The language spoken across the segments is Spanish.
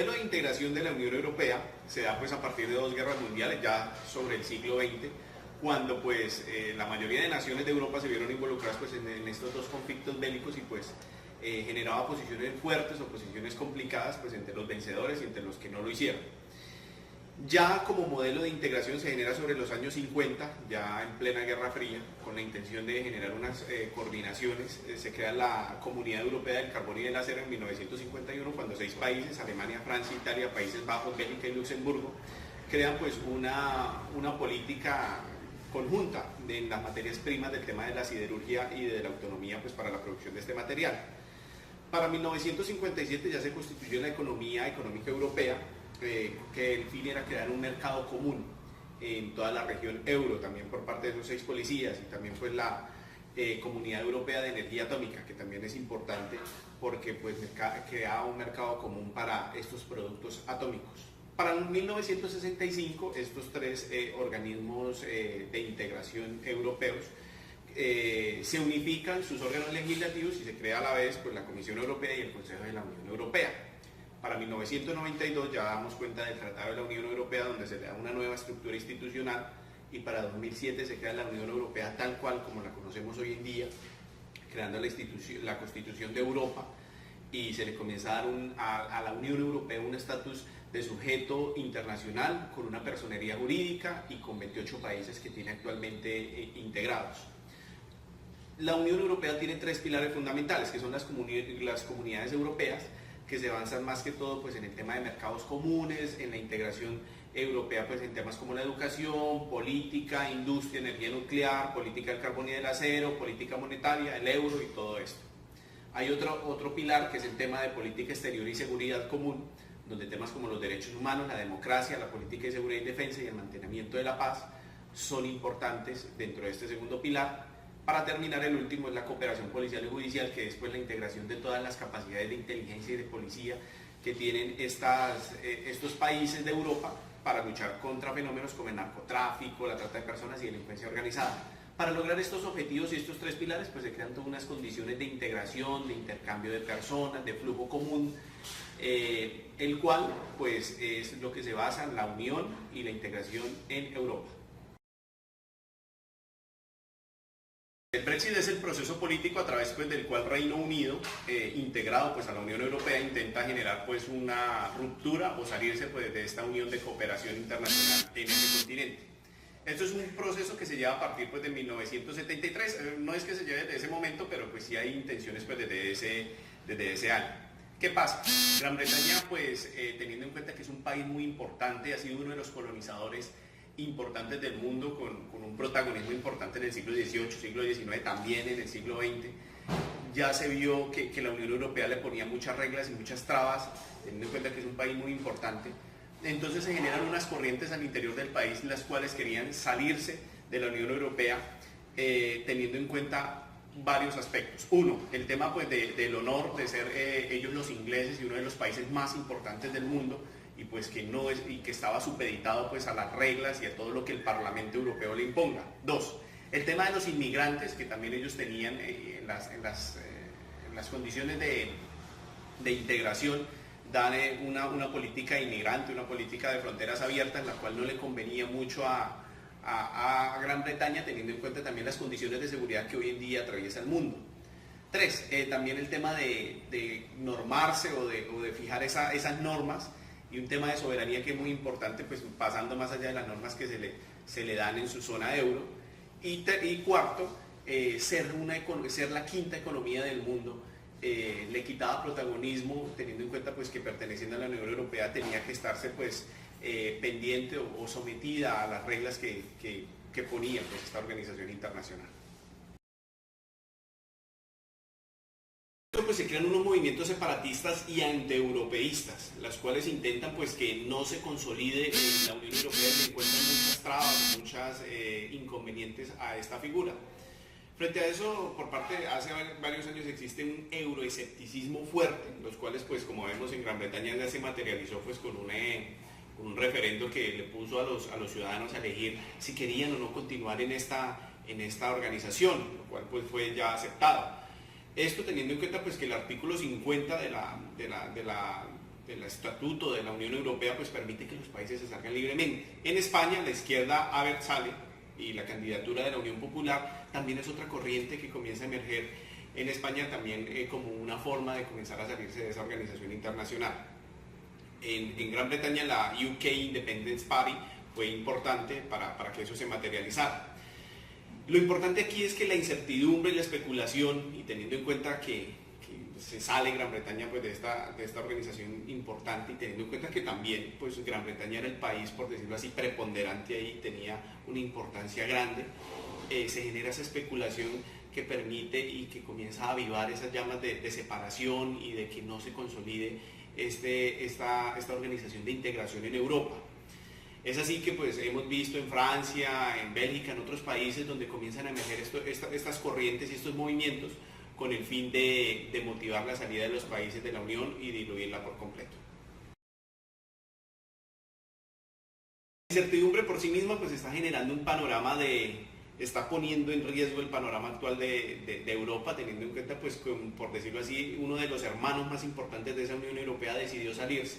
modelo de integración de la Unión Europea se da pues a partir de dos guerras mundiales, ya sobre el siglo XX, cuando pues la mayoría de naciones de Europa se vieron involucradas pues en estos dos conflictos bélicos y pues generaba posiciones fuertes o posiciones complicadas pues entre los vencedores y entre los que no lo hicieron. Ya como modelo de integración se genera sobre los años 50, ya en plena Guerra Fría, con la intención de generar unas coordinaciones. Se crea la Comunidad Europea del Carbón y del Acero en 1951, cuando 6 países, Alemania, Francia, Italia, Países Bajos, Bélgica y Luxemburgo, crean pues una política conjunta en las materias primas del tema de la siderurgia y de la autonomía pues para la producción de este material. Para 1957 ya se constituyó la economía económica europea, que el fin era crear un mercado común en toda la región euro, también por parte de esos 6 policías, y también pues la Comunidad Europea de Energía Atómica, que también es importante porque pues creaba un mercado común para estos productos atómicos. Para 1965 estos 3 organismos de integración europeos se unifican sus órganos legislativos y se crea a la vez pues la Comisión Europea y el Consejo de la Unión Europea. Para 1992 ya damos cuenta del Tratado de la Unión Europea, donde se le da una nueva estructura institucional, y para 2007 se crea la Unión Europea tal cual como la conocemos hoy en día, creando la Constitución de Europa, y se le comienza a dar a la Unión Europea un estatus de sujeto internacional con una personería jurídica y con 28 países que tiene actualmente integrados. La Unión Europea tiene 3 pilares fundamentales, que son las comunidades europeas, que se avanzan más que todo pues en el tema de mercados comunes, en la integración europea pues en temas como la educación, política, industria, energía nuclear, política del carbón y del acero, política monetaria, el euro y todo esto. Hay otro pilar que es el tema de política exterior y seguridad común, donde temas como los derechos humanos, la democracia, la política de seguridad y defensa y el mantenimiento de la paz son importantes dentro de este segundo pilar. Para terminar, el último es la cooperación policial y judicial, que es pues la integración de todas las capacidades de inteligencia y de policía que tienen estos países de Europa para luchar contra fenómenos como el narcotráfico, la trata de personas y delincuencia organizada. Para lograr estos objetivos y estos 3 pilares pues se crean todas unas condiciones de integración, de intercambio de personas, de flujo común, el cual pues es lo que se basa en la unión y la integración en Europa. El Brexit es el proceso político a través pues, del cual Reino Unido, integrado pues, a la Unión Europea, intenta generar pues, una ruptura o salirse pues, de esta unión de cooperación internacional en este continente. Esto es un proceso que se lleva a partir pues, de 1973, no es que se lleve desde ese momento, pero pues sí hay intenciones pues, desde ese año. ¿Qué pasa? Gran Bretaña, pues, teniendo en cuenta que es un país muy importante, ha sido uno de los colonizadores importantes del mundo, con un protagonismo importante en el siglo XVIII, siglo XIX, también en el siglo XX, ya se vio que la Unión Europea le ponía muchas reglas y muchas trabas, teniendo en cuenta que es un país muy importante. Entonces se generan unas corrientes al interior del país, las cuales querían salirse de la Unión Europea, teniendo en cuenta varios aspectos. Uno, el tema pues, del honor de ser ellos los ingleses y uno de los países más importantes del mundo, y pues que estaba supeditado pues a las reglas y a todo lo que el Parlamento Europeo le imponga. 2, el tema de los inmigrantes, que también ellos tenían en las condiciones de integración, dan una política inmigrante, una política de fronteras abiertas, la cual no le convenía mucho a Gran Bretaña, teniendo en cuenta también las condiciones de seguridad que hoy en día atraviesa el mundo. 3, también el tema de normarse o de fijar esas normas, y un tema de soberanía que es muy importante, pues pasando más allá de las normas que se le dan en su zona euro. Y 4, ser la quinta economía del mundo, le quitaba protagonismo, teniendo en cuenta pues, que perteneciendo a la Unión Europea tenía que estarse pues, pendiente o sometida a las reglas que ponía pues, esta organización internacional. Pues se crean unos movimientos separatistas y antieuropeístas, las cuales intentan pues que no se consolide en la Unión Europea, y encuentran muchas trabas, muchos inconvenientes a esta figura. Frente a eso, por parte, hace varios años existe un euroescepticismo fuerte, los cuales pues como vemos en Gran Bretaña ya se materializó pues con un referendo que le puso a los ciudadanos a elegir si querían o no continuar en esta organización, lo cual pues fue ya aceptado. Esto teniendo en cuenta pues, que el artículo 50 del estatuto de la Unión Europea, pues permite que los países se salgan libremente. En España, la izquierda Abertzale y la candidatura de la Unión Popular también es otra corriente que comienza a emerger en España también como una forma de comenzar a salirse de esa organización internacional. En Gran Bretaña la UK Independence Party fue importante para que eso se materializara. Lo importante aquí es que la incertidumbre y la especulación, y teniendo en cuenta que se sale Gran Bretaña pues, de esta organización importante, y teniendo en cuenta que también pues, Gran Bretaña era el país, por decirlo así, preponderante ahí, tenía una importancia grande, se genera esa especulación que permite y que comienza a avivar esas llamas de separación y de que no se consolide esta organización de integración en Europa. Es así que pues hemos visto en Francia, en Bélgica, en otros países donde comienzan a emerger estas corrientes y estos movimientos con el fin de motivar la salida de los países de la Unión y diluirla por completo. La incertidumbre por sí misma pues está generando un panorama está poniendo en riesgo el panorama actual de Europa, teniendo en cuenta pues por decirlo así, uno de los hermanos más importantes de esa Unión Europea decidió salirse.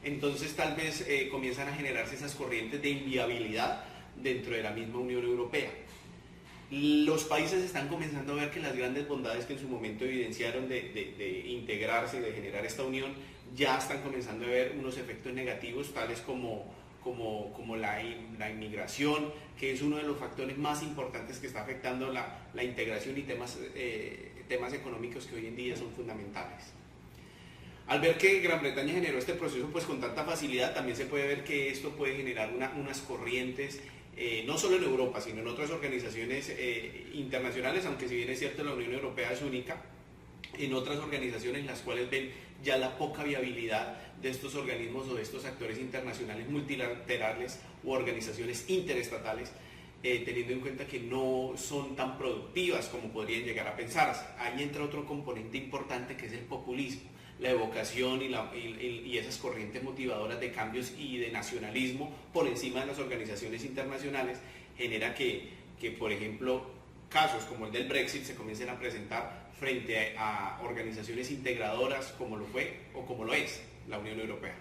Entonces tal vez comienzan a generarse esas corrientes de inviabilidad dentro de la misma Unión Europea. Los países están comenzando a ver que las grandes bondades que en su momento evidenciaron de integrarse y de generar esta unión ya están comenzando a ver unos efectos negativos tales como la inmigración, que es uno de los factores más importantes que está afectando la integración y temas económicos que hoy en día son fundamentales. Al ver que Gran Bretaña generó este proceso pues con tanta facilidad, también se puede ver que esto puede generar unas corrientes, no solo en Europa, sino en otras organizaciones internacionales, aunque si bien es cierto la Unión Europea es única, en otras organizaciones las cuales ven ya la poca viabilidad de estos organismos o de estos actores internacionales multilaterales u organizaciones interestatales, teniendo en cuenta que no son tan productivas como podrían llegar a pensarse. Ahí entra otro componente importante que es el populismo. La evocación y esas corrientes motivadoras de cambios y de nacionalismo por encima de las organizaciones internacionales genera que por ejemplo, casos como el del Brexit se comiencen a presentar frente a organizaciones integradoras como lo fue o como lo es la Unión Europea.